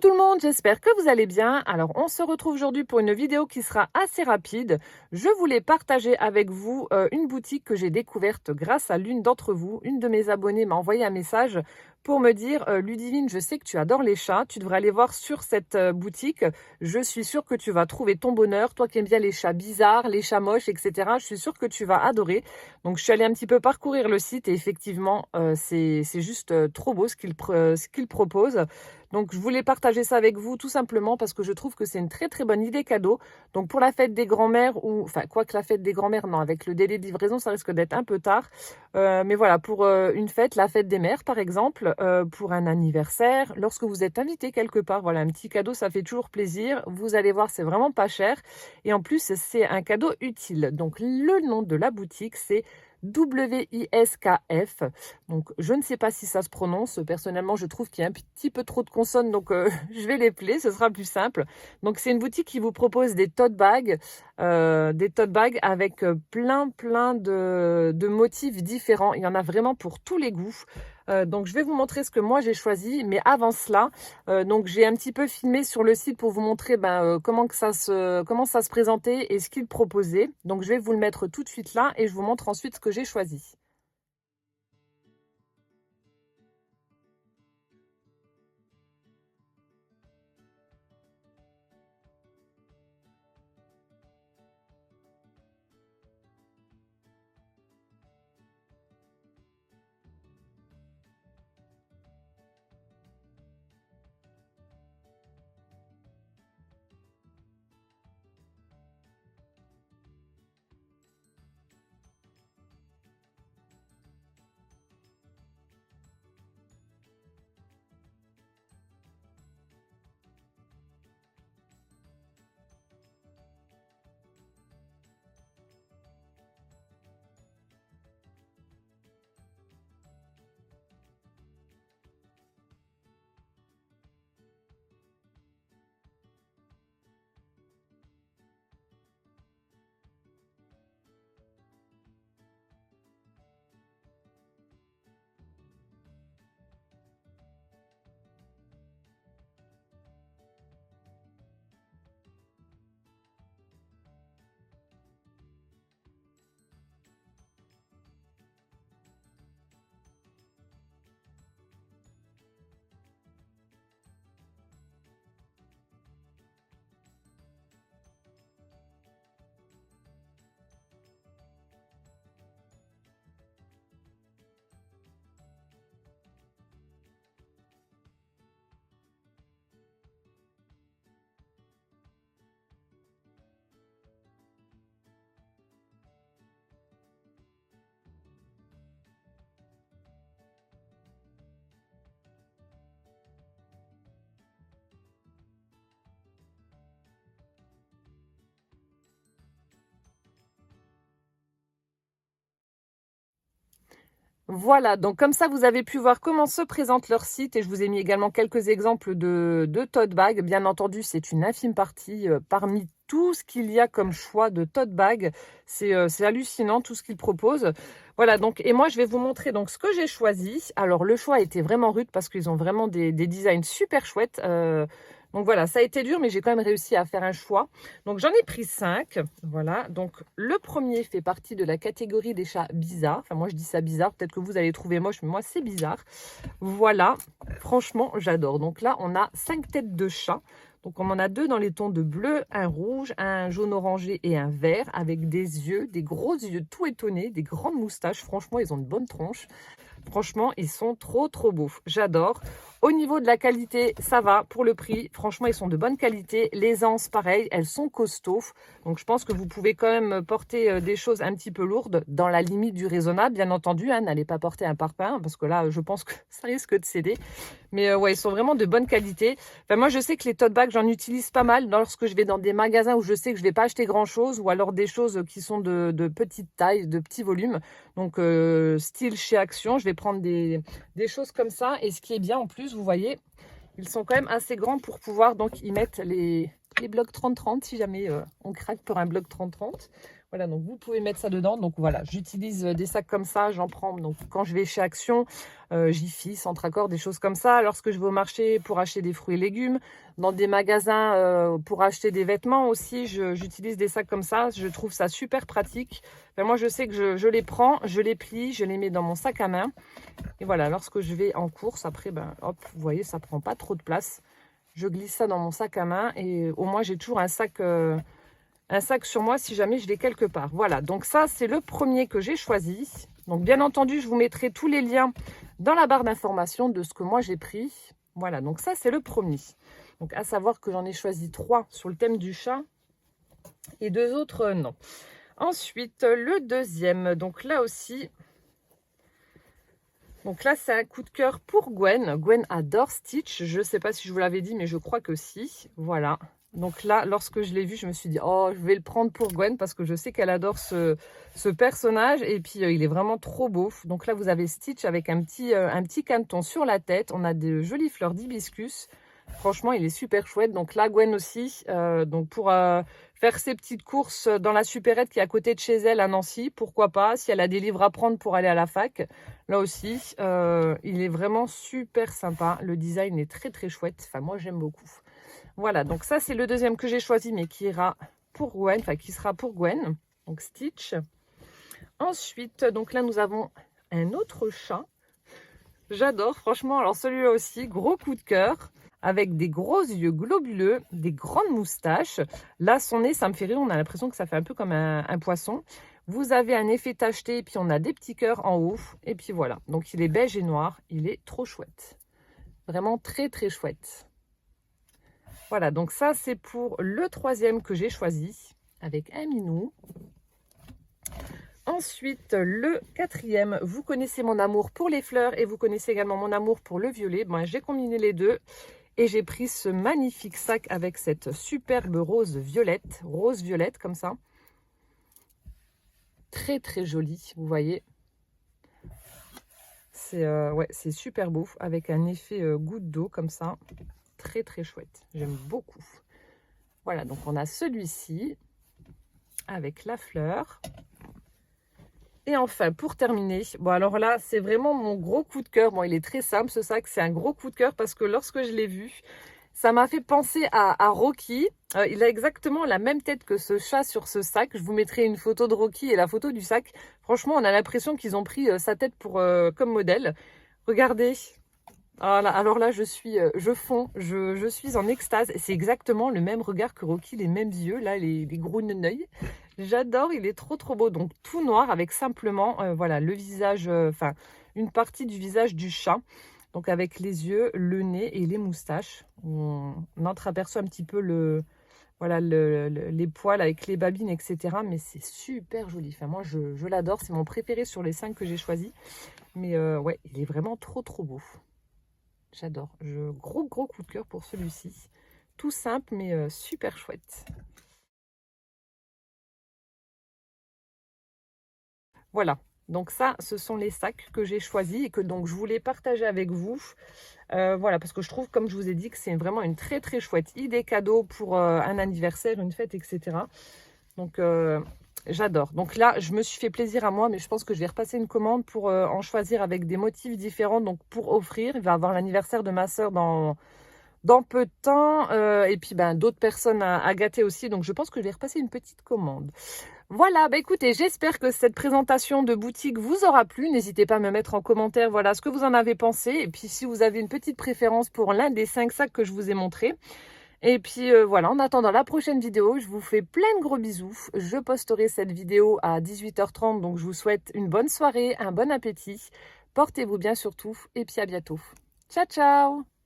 Coucou tout le monde, j'espère que vous allez bien. Alors on se retrouve aujourd'hui pour une vidéo qui sera assez rapide. Je voulais partager avec vous une boutique que j'ai découverte grâce à l'une d'entre vous. Une de mes abonnées m'a envoyé un message pour me dire Ludivine, je sais que tu adores les chats, tu devrais aller voir sur cette boutique. Je suis sûre que tu vas trouver ton bonheur, toi qui aimes bien les chats bizarres, les chats moches, etc. Je suis sûre que tu vas adorer. Donc je suis allée un petit peu parcourir le site et effectivement c'est juste trop beau ce qu'il propose. Donc, je voulais partager ça avec vous tout simplement parce que je trouve que c'est une très très bonne idée cadeau. Donc, pour la fête des grands-mères ou, enfin, quoi que la fête des grands-mères, non, avec le délai de livraison, ça risque d'être un peu tard. Mais voilà, pour une fête, la fête des mères par exemple, pour un anniversaire, lorsque vous êtes invité quelque part, voilà, un petit cadeau, ça fait toujours plaisir. Vous allez voir, c'est vraiment pas cher. Et en plus, c'est un cadeau utile. Donc, le nom de la boutique, c'est WISKF. Donc, je ne sais pas si ça se prononce. Personnellement, je trouve qu'il y a un petit peu trop de consonnes, donc je vais les l'épeler, ce sera plus simple. Donc, c'est une boutique qui vous propose des tote bags avec plein de motifs différents. Il y en a vraiment pour tous les goûts. Donc, je vais vous montrer ce que moi j'ai choisi. Mais avant cela, donc j'ai un petit peu filmé sur le site pour vous montrer comment ça se présentait et ce qu'il proposait. Donc, je vais vous le mettre tout de suite là et je vous montre ensuite ce que j'ai choisi. Voilà, donc comme ça, vous avez pu voir comment se présente leur site et je vous ai mis également quelques exemples de tote bags. Bien entendu, c'est une infime partie parmi tout ce qu'il y a comme choix de tote bag. C'est hallucinant tout ce qu'ils proposent. Voilà, donc, et moi, je vais vous montrer donc ce que j'ai choisi. Alors, le choix était vraiment rude parce qu'ils ont vraiment des designs super chouettes. Donc voilà, ça a été dur, mais j'ai quand même réussi à faire un choix. Donc j'en ai pris 5. Voilà, donc le premier fait partie de la catégorie des chats bizarres. Enfin, moi je dis ça bizarre, peut-être que vous allez trouver moche, mais moi c'est bizarre. Voilà, franchement, j'adore. Donc là, on a 5 têtes de chat. Donc on en a 2 dans les tons de bleu, un rouge, un jaune orangé et un vert, avec des yeux, des gros yeux tout étonnés, des grandes moustaches. Franchement, ils ont une bonne tronche. Franchement, ils sont trop beaux. J'adore. Au niveau de la qualité, ça va pour le prix. Franchement, ils sont de bonne qualité. Les anses, pareil, elles sont costauds. Donc, je pense que vous pouvez quand même porter des choses un petit peu lourdes dans la limite du raisonnable, bien entendu. Hein, n'allez pas porter un parpaing parce que là, je pense que ça risque de céder. Mais ouais, ils sont vraiment de bonne qualité. Enfin, moi, je sais que les tote bags, j'en utilise pas mal lorsque je vais dans des magasins où je sais que je vais pas acheter grand-chose ou alors des choses qui sont de petite taille, de petit volume. Donc, style chez Action, je vais prendre des choses comme ça. Et ce qui est bien en plus, vous voyez, ils sont quand même assez grands pour pouvoir donc y mettre les blocs 30-30 si jamais on craque pour un bloc 30-30. Voilà, donc vous pouvez mettre ça dedans. Donc voilà, j'utilise des sacs comme ça, j'en prends. Donc quand je vais chez Action, Jiffy, Centracor, des choses comme ça. Lorsque je vais au marché pour acheter des fruits et légumes, dans des magasins pour acheter des vêtements aussi, j'utilise des sacs comme ça. Je trouve ça super pratique. Enfin, moi, je sais que je les prends, je les plie, je les mets dans mon sac à main. Et voilà, lorsque je vais en course, après, ben, hop, vous voyez, ça prend pas trop de place. Je glisse ça dans mon sac à main et au moins, j'ai toujours un sac sur moi si jamais je l'ai quelque part. Voilà, donc ça, c'est le premier que j'ai choisi. Donc, bien entendu, je vous mettrai tous les liens dans la barre d'information de ce que moi, j'ai pris. Voilà, donc ça, c'est le premier. Donc, à savoir que j'en ai choisi 3 sur le thème du chat et 2 autres, non. Ensuite, le deuxième, donc là aussi... Donc là, c'est un coup de cœur pour Gwen. Gwen adore Stitch. Je ne sais pas si je vous l'avais dit, mais je crois que si. Voilà. Donc là, lorsque je l'ai vu, je me suis dit, oh, je vais le prendre pour Gwen parce que je sais qu'elle adore ce personnage. Et puis, il est vraiment trop beau. Donc là, vous avez Stitch avec un petit caneton sur la tête. On a de jolies fleurs d'hibiscus. Franchement, il est super chouette. Donc là, Gwen aussi, donc pour faire ses petites courses dans la supérette qui est à côté de chez elle à Nancy, pourquoi pas. Si elle a des livres à prendre pour aller à la fac, là aussi, il est vraiment super sympa. Le design est très très chouette. Enfin, moi, j'aime beaucoup. Voilà, donc ça, c'est le deuxième que j'ai choisi, mais qui ira pour Gwen, enfin, qui sera pour Gwen. Donc, Stitch. Ensuite, donc là, nous avons un autre chat. J'adore, franchement. Alors, celui-là aussi, gros coup de cœur. Avec des gros yeux globuleux, des grandes moustaches. Là, son nez, ça me fait rire. On a l'impression que ça fait un peu comme un poisson. Vous avez un effet tacheté et puis on a des petits cœurs en haut. Et puis voilà. Donc, il est beige et noir. Il est trop chouette. Vraiment très, très chouette. Voilà. Donc, ça, c'est pour le troisième que j'ai choisi avec un minou. Ensuite, le quatrième. Vous connaissez mon amour pour les fleurs et vous connaissez également mon amour pour le violet. Bon, j'ai combiné les deux. Et j'ai pris ce magnifique sac avec cette superbe rose violette comme ça. Très très joli, vous voyez. C'est ouais, c'est super beau avec un effet goutte d'eau comme ça. Très très chouette, j'aime beaucoup. Voilà, donc on a celui-ci avec la fleur. Et enfin, pour terminer, bon alors là, c'est vraiment mon gros coup de cœur. Bon, il est très simple ce sac, c'est un gros coup de cœur parce que lorsque je l'ai vu, ça m'a fait penser à Rocky. Il a exactement la même tête que ce chat sur ce sac. Je vous mettrai une photo de Rocky et la photo du sac. Franchement, on a l'impression qu'ils ont pris sa tête comme modèle. Regardez. Ah là, alors là, je suis en extase. C'est exactement le même regard que Rocky, les mêmes yeux, là, les gros neneuils. J'adore, il est trop trop beau. Donc tout noir avec simplement, voilà, le visage, enfin, une partie du visage du chat. Donc avec les yeux, le nez et les moustaches. On entreaperçoit un petit peu voilà, les poils avec les babines, etc. Mais c'est super joli. Enfin, moi, je l'adore. C'est mon préféré sur les 5 que j'ai choisis. Mais ouais, il est vraiment trop trop beau. J'adore. Gros coup de cœur pour celui-ci. Tout simple, mais super chouette. Voilà. Donc ça, ce sont les sacs que j'ai choisis et que donc je voulais partager avec vous. Voilà, parce que je trouve, comme je vous ai dit, que c'est vraiment une très très chouette idée cadeau pour un anniversaire, une fête, etc. Donc j'adore. Donc là, je me suis fait plaisir à moi, mais je pense que je vais repasser une commande pour en choisir avec des motifs différents. Donc pour offrir, il va y avoir l'anniversaire de ma soeur dans peu de temps. Et puis ben, d'autres personnes à gâter aussi. Donc je pense que je vais repasser une petite commande. Voilà, bah écoutez, j'espère que cette présentation de boutique vous aura plu. N'hésitez pas à me mettre en commentaire voilà, ce que vous en avez pensé. Et puis si vous avez une petite préférence pour l'un des 5 sacs que je vous ai montré. Et puis voilà, en attendant la prochaine vidéo, je vous fais plein de gros bisous. Je posterai cette vidéo à 18h30, donc je vous souhaite une bonne soirée, un bon appétit. Portez-vous bien surtout et puis à bientôt. Ciao, ciao!